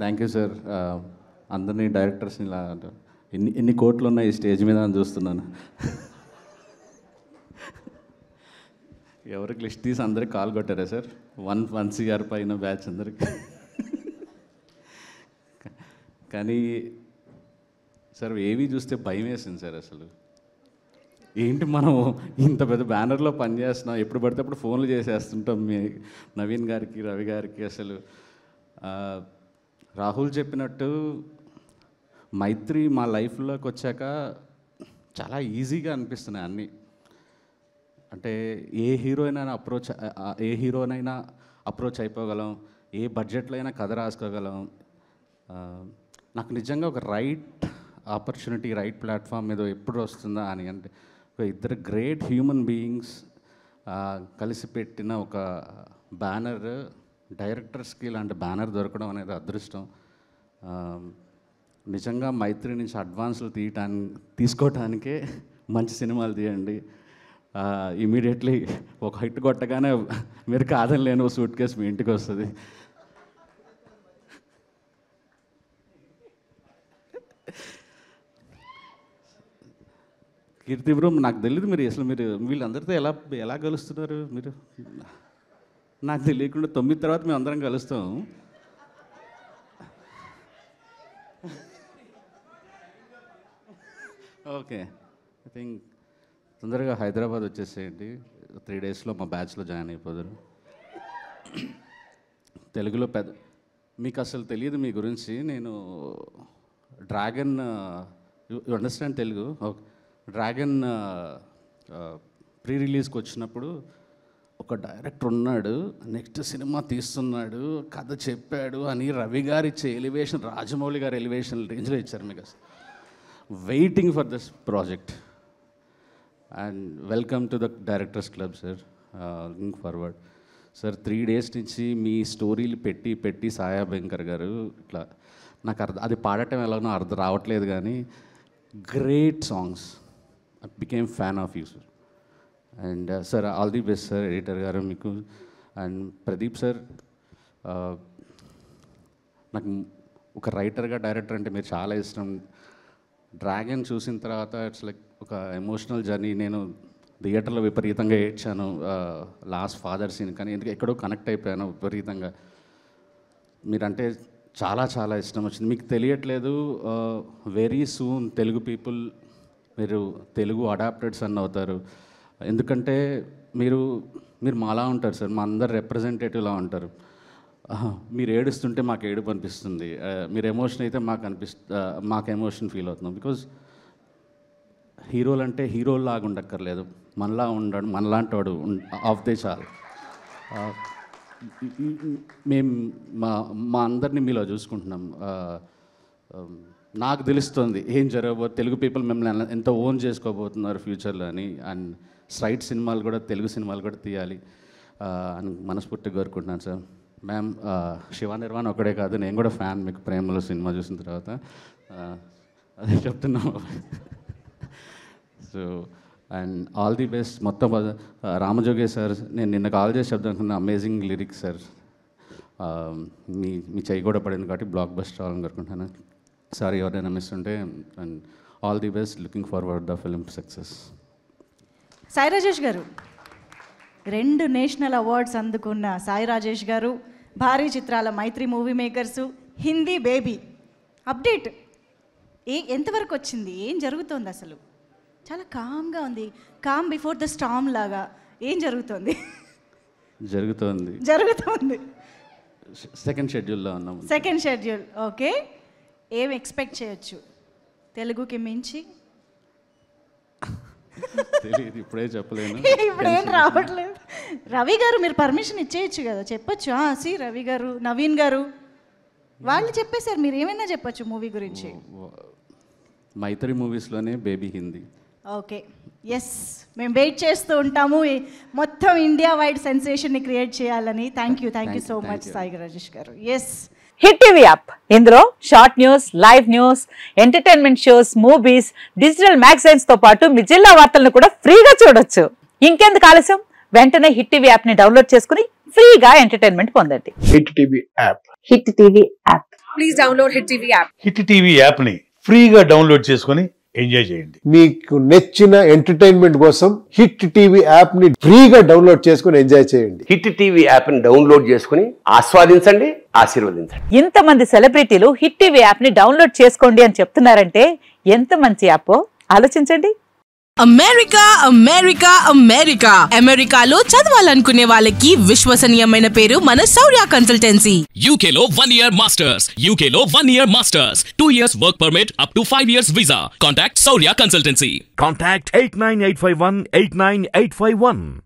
Thank you sir. అందరినీ డైరెక్టర్స్ని ఇలా ఎన్ని కోట్లు ఉన్నాయి ఈ స్టేజ్ మీద అని చూస్తున్నాను. ఎవరికి లిస్ట్ తీసి అందరికి కాల్ కొట్టారా సార్? 1 CR పైన బ్యాచ్ అందరికి. కానీ సార్ ఏవి చూస్తే భయం వేసింది సార్. అసలు ఏంటి మనం ఇంత పెద్ద బ్యానర్లో పనిచేస్తున్నాం, ఎప్పుడు పడితే అప్పుడు ఫోన్లు చేసేస్తుంటాం మీ నవీన్ గారికి, రవి గారికి. అసలు రాహుల్ చెప్పినట్టు మైత్రి మా లైఫ్లోకి వచ్చాక చాలా ఈజీగా అనిపిస్తున్నాయి అన్నీ. అంటే ఏ హీరోనైనా అప్రోచ్ అయిపోగలం, ఏ బడ్జెట్లో అయినా కథ రాసుకోగలం. నాకు నిజంగా ఒక రైట్ ఆపర్చునిటీ, రైట్ ప్లాట్ఫామ్ మీద ఎప్పుడు వస్తుందా అని. అంటే ఒక ఇద్దరు గ్రేట్ హ్యూమన్ బీయింగ్స్ కలిసి పెట్టిన ఒక బ్యానర్, డైరెక్టర్స్కి ఇలాంటి బ్యానర్ దొరకడం అనేది అదృష్టం. నిజంగా మైత్రి నుంచి అడ్వాన్స్లు తీసుకోవటానికే మంచి సినిమాలు తీయండి. ఇమీడియట్లీ ఒక హిట్ కొట్టగానే మీరు కాదని లేని ఒక సూట్ కేసు మీ ఇంటికి వస్తుంది. కీర్తి బ్రో, నాకు తెలియదు మీరు వీళ్ళందరితో ఎలా కలుస్తున్నారు మీరు. నాకు తెలియకుండా 9 తర్వాత మేము అందరం కలుస్తాం. ఓకే, ఐ థింక్ తొందరగా హైదరాబాద్ వచ్చేసేయండి. 3 daysలో మా బ్యాచ్లో జాయిన్ అయిపోతారు. తెలుగులో మీకు అసలు తెలియదు మీ గురించి. నేను dragon, you understand Telugu? Okay. Dragon pre రిలీజ్కి వచ్చినప్పుడు ఒక డైరెక్టర్ ఉన్నాడు, నెక్స్ట్ సినిమా తీస్తున్నాడు, కథ చెప్పాడు అని రవి గారు ఇచ్చే ఎలివేషన్, రాజమౌళి గారి ఎలివేషన్ రేంజ్లో ఇచ్చారు మీకు. అసలు waiting for this project and welcome to the directors club sir. Looking forward sir. 3 days నుంచి మీ స్టోరీలు పెట్టి సాయా భయంకర్ గారు ఇట్లా నాకు అది పాడటం ఎలాగో అర్థం రావట్లేదు, కానీ great songs. I became fan of you sir. And sir all the best sir, editor గారు మీకు. అండ్ ప్రదీప్ సార్, నాకు ఒక రైటర్గా డైరెక్టర్ అంటే మీరు చాలా ఇష్టం. డ్రాగన్ చూసిన తర్వాత ఇట్స్ లైక్ ఒక ఎమోషనల్ జర్నీ. నేను థియేటర్లో విపరీతంగా ఏడ్చాను లాస్ట్ ఫాదర్ సీన్, కానీ ఎందుకు ఎక్కడో కనెక్ట్ అయిపోయాను విపరీతంగా. మీరంటే చాలా చాలా ఇష్టం వచ్చింది. మీకు తెలియట్లేదు, వెరీ సూన్ తెలుగు పీపుల్ మీరు తెలుగు అడాప్టెడ్స్ అన్న అవుతారు. ఎందుకంటే మీరు మాలా ఉంటారు సార్, మా అందరు రిప్రజెంటేటివ్లా ఉంటారు. మీరు ఏడుస్తుంటే మాకు ఏడుపు అనిపిస్తుంది, మీరు ఎమోషన్ అయితే మాకు ఎమోషన్ ఫీల్ అవుతున్నాం. బికాజ్ హీరోలు అంటే హీరోలాగా ఉండక్కర్లేదు, మనలాంటి వాడు ఆఫ్దే చాలు. మేము మా అందరినీ మీలో చూసుకుంటున్నాం. నాకు తెలుస్తుంది ఏం జరగబోతుంది, తెలుగు పీపుల్ మిమ్మల్ని ఎంత ఓన్ చేసుకోబోతున్నారు ఫ్యూచర్లో అని. అండ్ స్ట్రైట్ సినిమాలు కూడా, తెలుగు సినిమాలు కూడా తీయాలి అని మనస్ఫూర్తిగా కోరుకుంటున్నాను సార్. మ్యామ్, శివ నిర్వాణ ఒకడే కాదు, నేను కూడా ఫ్యాన్ మీకు ప్రేమలో సినిమా చూసిన తర్వాత. అదే చెప్తున్నాము. So and all the best. మొత్తం రామజోగే సార్, నేను నిన్న కాల్ చేసి చెప్తాను, అమేజింగ్ లిరిక్స్ సార్. మీ చెయ్యి కూడా పడింది కాబట్టి బ్లాక్ బస్టర్ అవ్వాలని కోరుకుంటున్నాను సార్. ఎవరైనా మిస్ ఉంటే. And all the best, looking forward the film success. Sai Rajesh గారు, 2 నేషనల్ అవార్డ్స్ అందుకున్న సాయి రాజేష్ గారు, భారీ చిత్రాల Mythri movie makers, Hindi baby update ఎంతవరకు వచ్చింది, ఏం జరుగుతోంది అసలు? చాలా కామ్గా ఉంది, కామ్ బిఫోర్ ద స్టామ్ లాగా. ఏం జరుగుతుంది? జరుగుతోంది. సెకండ్ షెడ్యూల్లో ఉన్నాం. Second schedule, okay. ఏం ఎక్స్పెక్ట్ చేయొచ్చు తెలుగుకి మించి? తెలియదు, ఇప్పుడే చెప్పలేను. ఇప్పుడేం రావట్లేదు. రవి గారు మీరు పర్మిషన్ ఇచ్చేయచ్చు కదా, చెప్పొచ్చు. సి రవి గారు, నవీన్ గారు వాళ్ళు చెప్పేశారు, మీరు ఏమైనా చెప్పొచ్చు మూవీ గురించి. మైత్రి మూవీస్లోనే బేబీ హిందీ. ఓకే, ఎస్, మేము వెయిట్ చేస్తూ ఉంటాము మొత్తం ఇండియా వైడ్ సెన్సేషన్ని క్రియేట్ చేయాలని. Thank you so much Sai Rajesh గారు. ఎస్, హిట్ టీవీ యాప్, ఇందులో short news, live news, entertainment shows, movies, digital magazines తో పాటు మీ జిల్లా వార్తలను కూడా ఫ్రీగా చూడొచ్చు. ఇంకెందుకు ఆలస్యం, వెంటనే హిట్ టీవీ యాప్ ని డౌన్లోడ్ చేసుకుని ఫ్రీగా ఎంటర్టైన్మెంట్ పొందండి. Hit TV app. Hit TV app. Please download Hit TV app. Hit TV యాప్ని ఫ్రీగా డౌన్లోడ్ చేసుకొని ఎంజాయ్ చేయండి. మీకు నచ్చిన ఎంటర్టైన్మెంట్ కోసం హిట్ టీవీ యాప్ ని ఫ్రీగా డౌన్లోడ్ చేసుకుని ఎంజాయ్ చేయండి. హిట్ టీవీ యాప్ని డౌన్లోడ్ చేసుకుని ఆస్వాదించండి, ఆశీర్వదించండి. ఇంతమంది సెలబ్రిటీలు హిట్ టీవీ యాప్ ని డౌన్లోడ్ చేసుకోండి అని చెప్తున్నారంటే ఎంత మంచి యాప్ ఆలోచించండి. అమెరికా అమెరికా అమెరికా అమెరికాలో చదవాలనుకునే వాళ్ళకి విశ్వసనీయమైన పేరు మన శౌర్య కన్సల్టెన్సీ. UK లో 1 year masters, UK లో 1 year masters, 2 years work permit up to 5 years visa. Contact Saurya Consultancy. Contact 89851 89851.